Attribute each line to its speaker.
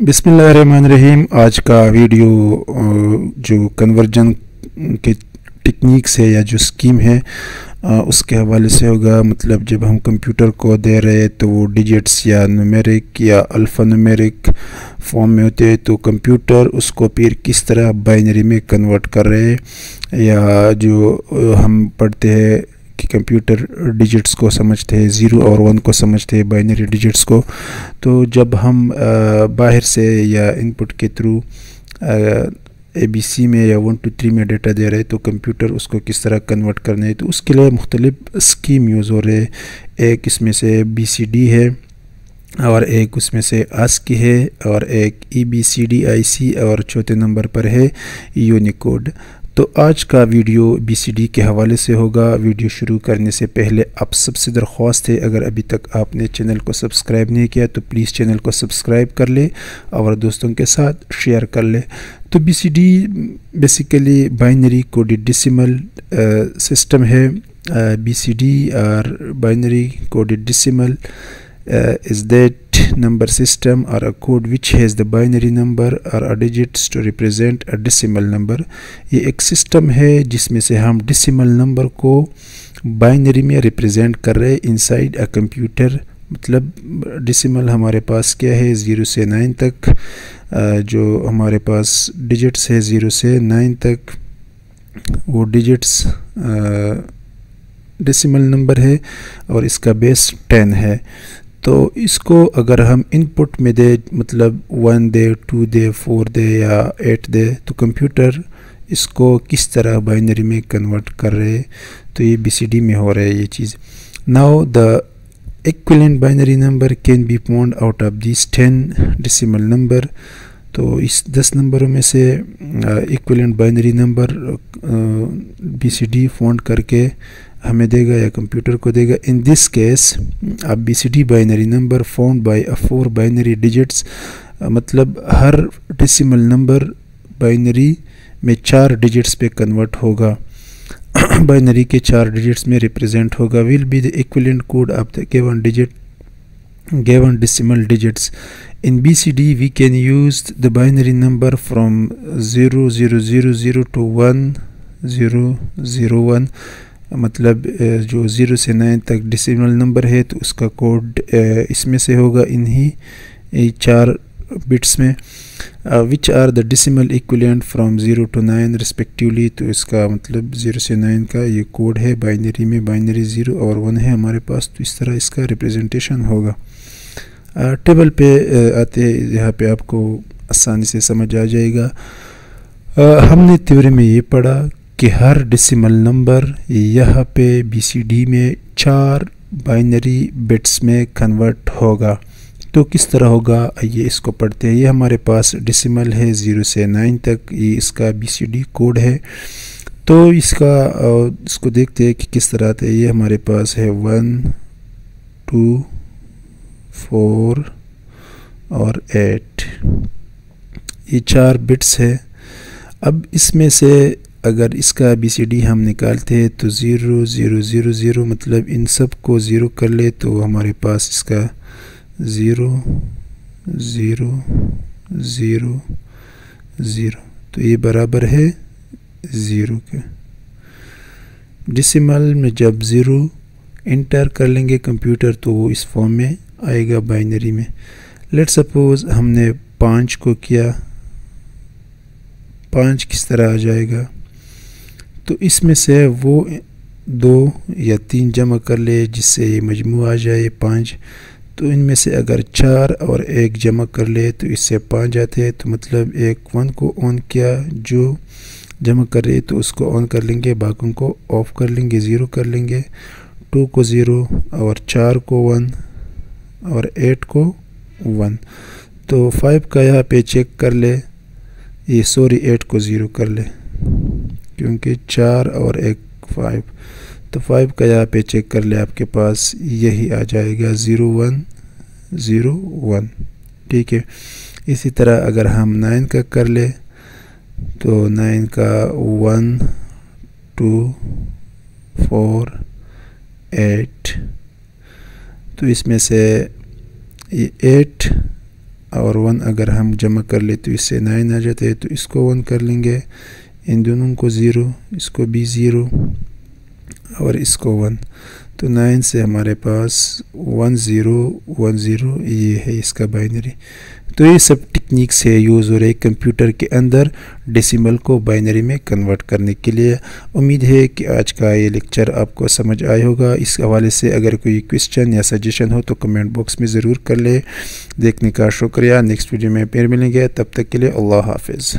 Speaker 1: बिस्मिल्लाहिर्रहमानिर्रहीम। आज का वीडियो जो कन्वर्जन के टेक्निक्स है या जो स्कीम है उसके हवाले से होगा। मतलब जब हम कंप्यूटर को दे रहे हैं तो वो डिजिट्स या न्यूमेरिक या अल्फ़ा न्यूमेरिक फॉर्म में होते हैं, तो कंप्यूटर उसको फिर किस तरह बाइनरी में कन्वर्ट कर रहे हैं। या जो हम पढ़ते हैं कि कंप्यूटर डिजिट्स को समझते हैं, 0 और 1 को समझते हैं, बाइनरी डिजिट्स को। तो जब हम बाहर से या इनपुट के थ्रू ABC में या 1 2 3 में डेटा दे रहे हैं तो कंप्यूटर उसको किस तरह कन्वर्ट करना है, तो उसके लिए मुख्तलिफ स्कीम यूज़ हो रहे हैं। एक इसमें से BCD है और एक उसमें से ASCII है और एक EBCDIC और चौथे नंबर पर है यूनिकोड। तो आज का वीडियो BCD के हवाले से होगा। वीडियो शुरू करने से पहले आप सबसे दरख्वास्त है, अगर अभी तक आपने चैनल को सब्सक्राइब नहीं किया तो प्लीज़ चैनल को सब्सक्राइब कर ले और दोस्तों के साथ शेयर कर ले। तो BCD basically binary coded decimal system है। BCD और binary coded decimal is that number system or a code which has the binary number or a digits to represent a decimal number। ये एक system है जिसमें से हम decimal number को binary में रिप्रेजेंट कर रहे हैं इनसाइड अ कंप्यूटर। मतलब डेसिमल हमारे पास क्या है, 0 से 9 तक। जो हमारे पास डिजिट्स है 0 से 9 तक, वो डिजिट्स डेसिमल नंबर है और इसका बेस 10 है। तो इसको अगर हम इनपुट में दे, मतलब 1 दे, 2 दे, 4 दे या 8 दे, तो कंप्यूटर इसको किस तरह बाइनरी में कन्वर्ट कर रहे हैं। तो ये BCD में हो रहा है ये चीज़। Now the equivalent binary number can be found out of this 10 decimal number. तो इस 10 नंबरों में से equivalent binary number BCD found करके हमें देगा या कंप्यूटर को देगा। इन दिस केस अब BCD binary number found by a 4 binary digits, मतलब हर डेसिमल नंबर बाइनरी में 4 डिजिट्स पे कन्वर्ट होगा। बाइनरी के 4 डिजिट्स में रिप्रेजेंट होगा। Will be the equivalent code of the given digit, given decimal digits। In BCD we can use the binary number from 0000 to 1001। मतलब जो 0 से 9 तक डेसिमल नंबर है तो उसका कोड इसमें से होगा, इन्हीं 4 बिट्स में। Which are the decimal equivalent from 0 to 9 respectively. तो इसका मतलब 0 से 9 का ये कोड है बाइनरी में। बाइनरी 0 और 1 है हमारे पास, तो इस तरह इसका रिप्रेजेंटेशन होगा। टेबल पे आते हैं, यहाँ पे आपको आसानी से समझ आ जाएगा। हमने थ्योरी में ये पढ़ा कि हर डेसिमल नंबर यहाँ पे BCD में 4 बाइनरी बिट्स में कन्वर्ट होगा। तो किस तरह होगा, आइए इसको पढ़ते हैं। ये हमारे पास डेसिमल है 0 से 9 तक, ये इसका BCD कोड है। तो इसको देखते हैं कि किस तरह आता है। ये हमारे पास है 1 2 4 और 8, ये 4 बिट्स है। अब इसमें से अगर इसका BCD हम निकालते हैं तो 0 0 0 0, मतलब इन सब को 0 कर ले तो हमारे पास इसका 0 0 0 0, तो ये बराबर है 0 के। डेसिमल में जब 0 इंटर कर लेंगे कंप्यूटर तो वो इस फॉर्म में आएगा बाइनरी में। लेट सपोज हमने 5 को किया, 5 किस तरह आ जाएगा, तो इसमें से वो 2 या 3 जमा कर ले जिससे ये मजमू आ जाए 5। तो इनमें से अगर 4 और 1 जमा कर ले तो इससे 5 जाते हैं। तो मतलब एक 1 को ऑन किया, जो जमा कर रहे तो उसको ऑन कर लेंगे, बाकियों को ऑफ कर लेंगे, 0 कर लेंगे। 2 को 0 और 4 को 1 और 8 को 1। तो 5 का यहाँ पे चेक कर ले, ये 8 को 0 कर ले क्योंकि 4 और 1 5। तो 5 का यहाँ पे चेक कर ले, आपके पास यही आ जाएगा 0 1 0 1। ठीक है। इसी तरह अगर हम 9 का कर ले तो 9 का 1 2 4 8, तो इसमें से ये 8 और 1 अगर हम जमा कर ले तो इससे 9 आ जाते हैं, तो इसको 1 कर लेंगे, इन दोनों को 0, इसको भी 0 और इसको 1। तो 9 से हमारे पास 1 0 1 0 ये है इसका बाइनरी। तो ये सब टेक्निक्स है यूज़ हो रहे कंप्यूटर के अंदर डेसिमल को बाइनरी में कन्वर्ट करने के लिए। उम्मीद है कि आज का ये लेक्चर आपको समझ आया होगा। इस हवाले से अगर कोई क्वेश्चन या सजेशन हो तो कमेंट बॉक्स में ज़रूर कर ले। देखने का शुक्रिया। नेक्स्ट वीडियो में फिर मिलेंगे, तब तक के लिए अल्लाह हाफिज़।